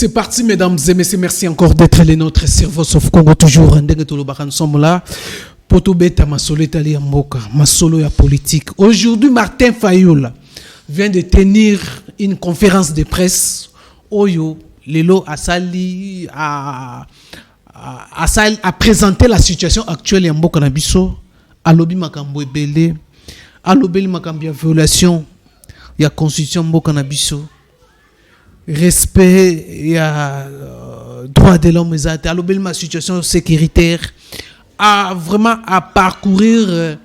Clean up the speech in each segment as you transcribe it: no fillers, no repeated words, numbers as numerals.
C'est parti, mesdames et messieurs. Merci encore d'être les nôtres sur Voice of Congo. Toujours, nous sommes là. Poto beta masolo itali mboka, masolo ya politique. Aujourd'hui, Martin Fayulu vient de tenir une conférence de presse. Oyo, Lelo Asali a présenté la situation actuelle en mboka na biso. Alobi makambo ebele, alobi makambo ya violation ya constitution mboka na biso. Respect ya droit de l'homme ezate, alobi ma situation sécuritaire. À vraiment à parcourir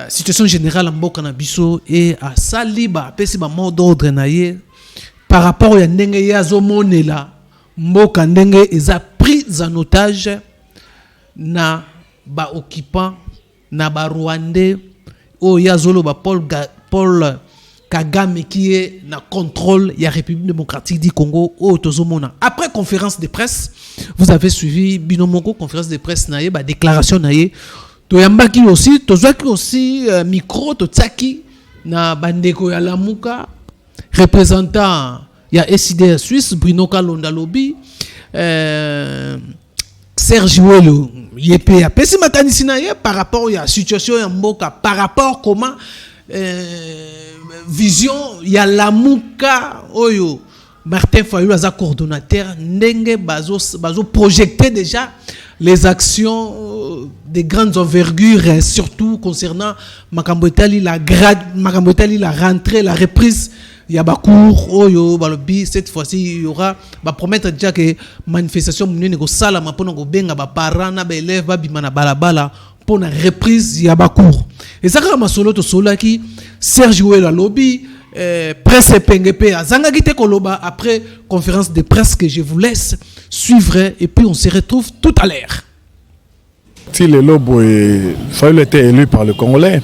situation générale en mboka na biso et à saliba pesi ba mot d'ordre naie par rapport à ndenge ya zomonela mboka ndenge eza pris en otage na ba occupant na ba rwandais o ya zolo ba Paul Kagame qui est na contrôle la République démocratique du Congo au Tozomona. Après conférence de presse, vous avez suivi Binomoko conférence de presse naie ba déclaration naie. Toyambaki aussi micro totsaki na bandeko ya Lamuka représentant ya SID Suisse Bruno Kalonda Lobi Serge Welo yepé pesi matanisi naie par rapport ya situation ya mboka par rapport comment vision ya Lamuka oyo Martin Fayulu aza coordonnateur ndenge bazo projeter déjà les actions de grandes envergures surtout concernant makambo etali la rentrée la reprise ya bakour oyo balobi cette fois-ci il y aura ba promettre déjà que manifestation munene ko sala mapona ko benga ba parents na ba élèves ba bimana balabala pour la reprise ya bakour et ça comme solo to solaki Serge Wela lobby presse PNGP azanga kite koloba après conférence de presse que je vous laisse suivre et puis on se retrouve tout à l'heure. Si le lobo Fayulu était élu par le Congolais,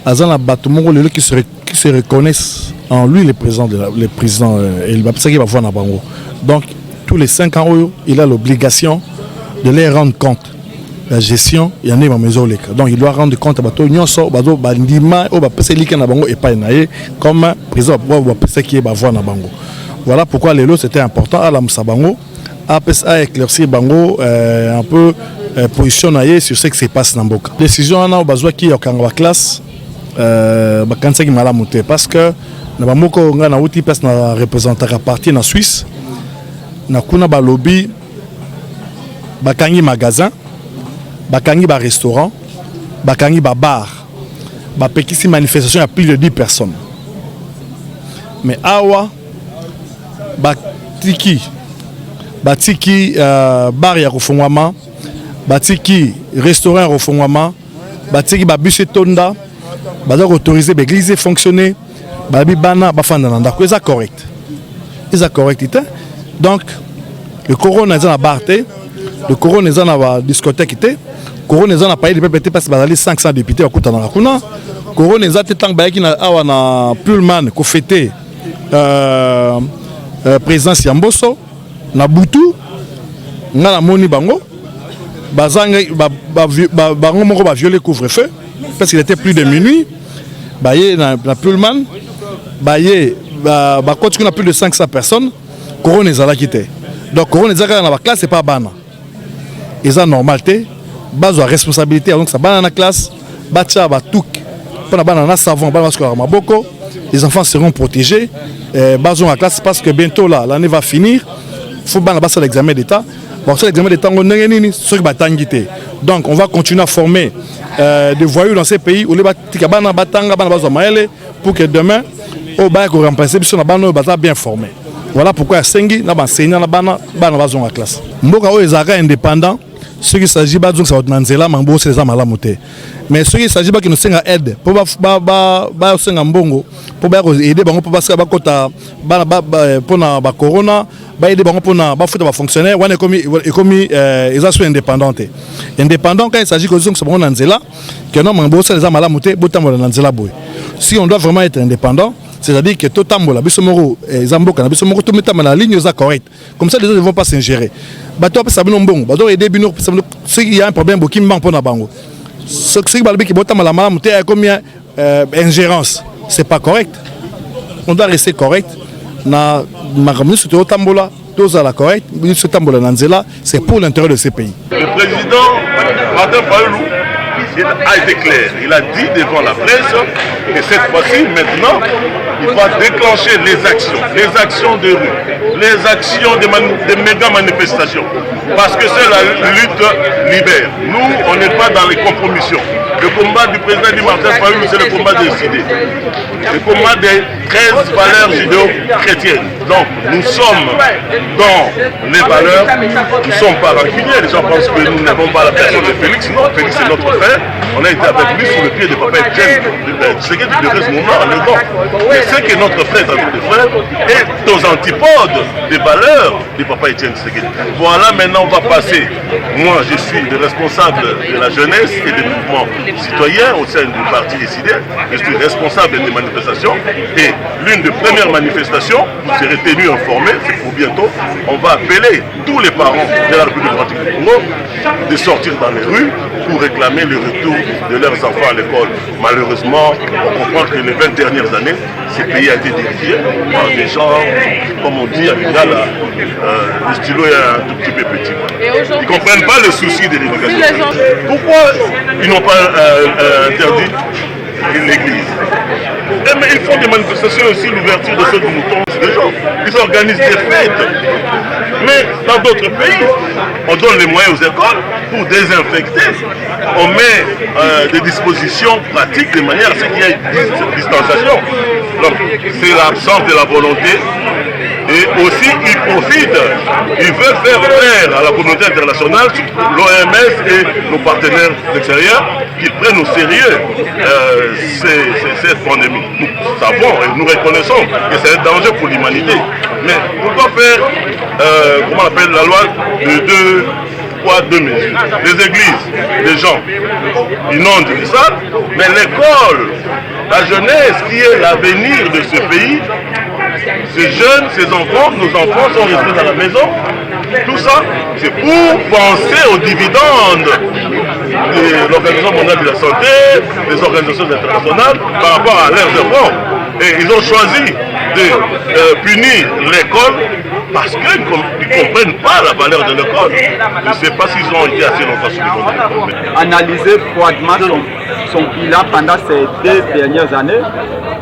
azana batumongo le qui se reconnaissent en lui le président il va penser qu'il va voir na bango. Donc tous les 5 ans il a l'obligation de les rendre compte. La gestion il y en a ma maison donc il doit rendre compte à bato nyonso bazo bandima o ba pesa lika na bango et pas naé comme président ba pesa qui va voir na bango. Voilà pourquoi les lots c'était important à la Msabango à éclaircir bango un peu positionné sur ce qui se passe dans Mboka. Décision on a besoin qui au kanga classe ba kansa ki mala monter parce que na bamoko nga na uti place na représenter à partir en Suisse na kuna ba lobby ba kangi magasin bakangi ba restaurant, bakangi ba bar, ba petite manifestation à plus de 10 personnes. Mais awa batiki bar ya kofongwama, batiki restaurant ya kofongwama, batiki ba bus tonda, baza autoriser l'église fonctionner, ba bibana ba fanda na ndako eza correct. Eza correct. Donc le corona eza na barte, le corona eza na discothèque té. Corona n'a pas eu de PPT parce que les 500 députés à Koutana Rakuna. Corona n'a pas eu de Pullman qui fêté présence Yamboso, Nabutu, Nana Moni Bango, Bango Moko a violé couvre-feu parce qu'il était plus de minuit. Baye na Pullman, Baye quand on a plus de 500 personnes, Corona n'a pas quitté. Donc Corona n'a pas dans la classe, c'est pas Bana. Et ça normalité. Base de responsabilité donc ça banana classe batia batouk pour la banana savon parce que maboko les enfants seront protégés base de la classe parce que bientôt là l'année va finir faut banana passer l'examen d'état bon ça l'examen d'état on nini ceux qui batangité donc on va continuer à former des voyous dans ces pays où les batika banana batanga banana base maele pour que demain au bail qu'on remplacer sur la banana bata bien formé voilà pourquoi sengi na enseignant la banana base de la classe mboka o ezaka indépendant. Ce qui s'agit de ça va mambo c'est les amalamoté mais ce qui s'agit qui nous senga aide pour ba senga mbongo pour ba aider bango pour parce que ba kota pour na ba corona ba aider bango pour na ba futa ba fonctionnaire on est comme ils sont indépendants quand il s'agit que ça bango nanzela que non mambo c'est les amalamoté botambola nanzela boy si on doit vraiment être indépendant c'est-à-dire que tout tambola bisomoro zamboka na bisomoro tout mettre na ligne ça correct comme ça les autres ne vont pas s'ingérer bato pa sabino mbongo bato aider bino s'il y a un problème boki mbango pona bango ce qui balbi ki bota mala mala muté comme ingérence c'est pas correct on doit rester correct na makambo c'était au tambola tous à la correcte ce tambola nanzela c'est pour l'intérêt de ces pays. Le président Martin Fayulu a été clair, il a dit devant la presse que cette fois-ci maintenant il va déclencher les actions de rue, les actions des méga manifestations, parce que c'est la lutte libère. Nous, on n'est pas dans les compromissions. Le combat du président Martin Fayulu, c'est le combat décidé. Le combat des 13 valeurs judéo-chrétiennes. Donc, nous sommes dans les valeurs, nous ne sommes pas rancuniers. Les gens pensent que nous n'avons pas la personne de Félix. Non, Félix est notre frère. On a été avec lui sous le pied de Papa Etienne. C'est ce qui devait ce moment, le nom. Mais c'est que notre frère, notre frère, est aux antipodes des valeurs de Papa Etienne Tshisekedi. Voilà, maintenant on va passer. Moi, je suis le responsable de la jeunesse et des mouvements citoyens au sein du parti décidé. Je suis responsable des manifestations. Et l'une des premières manifestations, vous serez tenus informés, c'est pour bientôt, on va appeler tous les parents de la République démocratique du Congo de sortir dans les rues pour réclamer le retour de leurs enfants à l'école. Malheureusement, on comprend que les 20 dernières années, ce pays a été dirigé par des gens, comme on dit à l'Égal, le stylo est un tout petit peu petit. Ils ne comprennent pas le souci de l'éducation. Pourquoi ils n'ont pas interdit l'église? Mais ils font des manifestations aussi, l'ouverture de ceux de moutons, des gens. Ils organisent des fêtes. Mais dans d'autres pays, on donne les moyens aux écoles pour désinfecter. On met des dispositions pratiques de manière à ce qu'il y ait une distanciation. Donc, c'est l'absence de la volonté. Et aussi, ils profitent, ils veulent faire plaire à la communauté internationale, l'OMS et nos partenaires extérieurs, qu'ils prennent au sérieux cette pandémie. Nous savons et nous reconnaissons que c'est un danger pour l'humanité. Mais pourquoi faire, comment on appelle la loi de deux mesures? Les églises, les gens inondent les salles, mais l'école, la jeunesse qui est l'avenir de ce pays, ces jeunes, ces enfants, nos enfants sont restés dans la maison. Tout ça, c'est pour penser aux dividendes de l'Organisation mondiale de la santé, des organisations internationales par rapport à leurs efforts. Et ils ont choisi de punir l'école parce qu'ils ne comprennent pas la valeur de l'école. Je ne sais pas s'ils ont été assez longtemps sur l'école. Analyser froidement son bilan pendant ces 2 dernières années,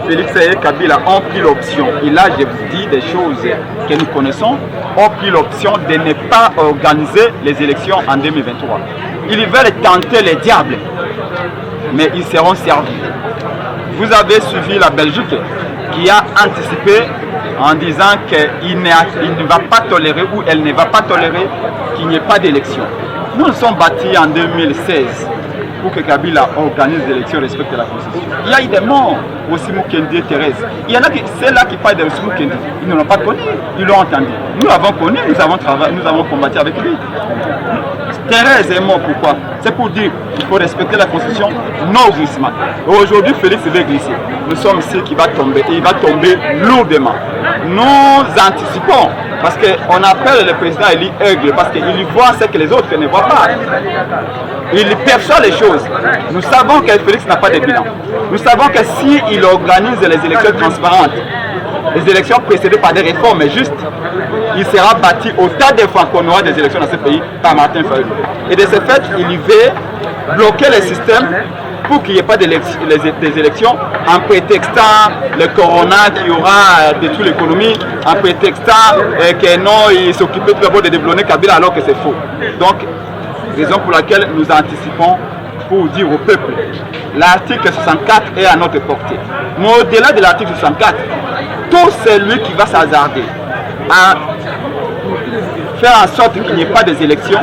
Félix Kabila a pris l'option, et là je vous dis des choses que nous connaissons, ont pris l'option de ne pas organiser les élections en 2023. Ils veulent tenter les diables, mais ils seront servis. Vous avez suivi la Belgique qui a anticipé en disant qu'il ne va pas tolérer ou elle ne va pas tolérer qu'il n'y ait pas d'élection. Nous nous sommes bâtis en 2016 pour que Kabila organise des élections et respecte la Constitution. Il y a eu des morts au Simou-Kendi et Thérèse. Il y en a qui, ceux-là qui parlent de Simou-Kendi, ils ne l'ont pas connu, ils l'ont entendu. Nous l'avons connu, nous avons travaillé, nous avons combattu avec lui. Thérèse est mort, pourquoi? C'est pour dire qu'il faut respecter la Constitution, non au glissement. Aujourd'hui, Félix veut glisser. Nous sommes ici qui va tomber, et il va tomber lourdement. Nous anticipons, parce qu'on appelle le président Élie Aigle, parce qu'il voit ce que les autres ne voient pas. Il perçoit les choses. Nous savons que Félix n'a pas de bilan. Nous savons que s'il organise les élections transparentes, les élections précédées par des réformes justes, il sera bâti autant de fois qu'on aura des élections dans ce pays par Martin Fayulu. Et de ce fait, il veut bloquer le système pour qu'il n'y ait pas des élections en prétextant le corona qui aura détruit l'économie, en prétextant que non, il s'occupait tout d'abord de développer Kabila alors que c'est faux. Donc, raison pour laquelle nous anticipons pour dire au peuple, l'article 64 est à notre portée. Mais au-delà de l'article 64, tout celui qui va s'hasarder à faire en sorte qu'il n'y ait pas des élections,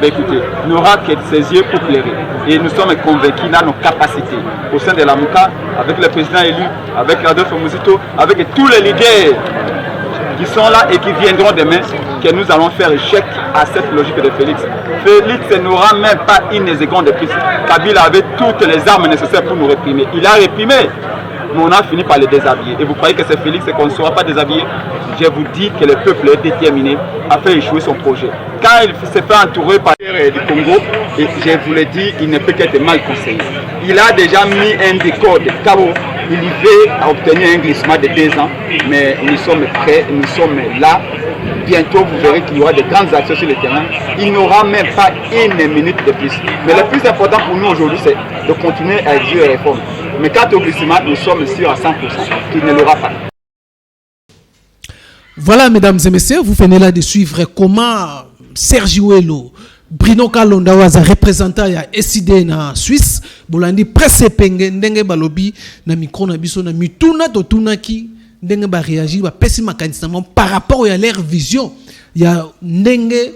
écoutez, n'aura que ses yeux pour clairer. Et nous sommes convaincus dans nos capacités au sein de la MOUCA, avec le président élu, avec Adolphe Muzito, avec tous les leaders qui sont là et qui viendront demain, que nous allons faire échec à cette logique de Félix. Félix n'aura même pas une seconde de plus. Kabila avait toutes les armes nécessaires pour nous réprimer. Il a réprimé, mais on a fini par le déshabiller. Et vous croyez que c'est Félix et qu'on ne sera pas déshabillé? Je vous dis que le peuple est déterminé à faire échouer son projet. Quand il se fait entourer par du Congo, et je vous l'ai dit, il ne peut qu'être mal conseillé. Il a déjà mis un décor de chaos il veut obtenir un glissement de 2 ans, mais nous sommes prêts, nous sommes là. Bientôt, vous verrez qu'il y aura de grandes actions sur le terrain. Il n'y aura même pas 1 minute de plus. Mais le plus important pour nous aujourd'hui, c'est de continuer à exiger les réformes. Mais quant au glissement, nous sommes sûrs à 100% qu'il ne l'aura pas. Voilà, mesdames et messieurs, vous venez là de suivre comment Sergio Elo, Bruno Kalonda, représentant ya SID na Suisse, bolandi presse penge ndenge balobi na micro na biso na mituna to tunaki ndenge ba réagir ba pesi mécaniquement par rapport à leur vision ya ndenge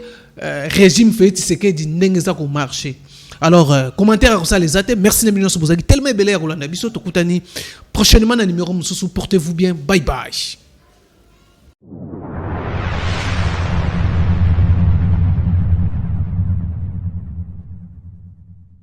régime fait Tshisekedi ndenge ça ko marcher. Alors commentaire à ça les athées, merci les millions de vous tellement belé à Rolanda biso to kutani prochainement na numéro mususu, portez-vous bien, bye bye.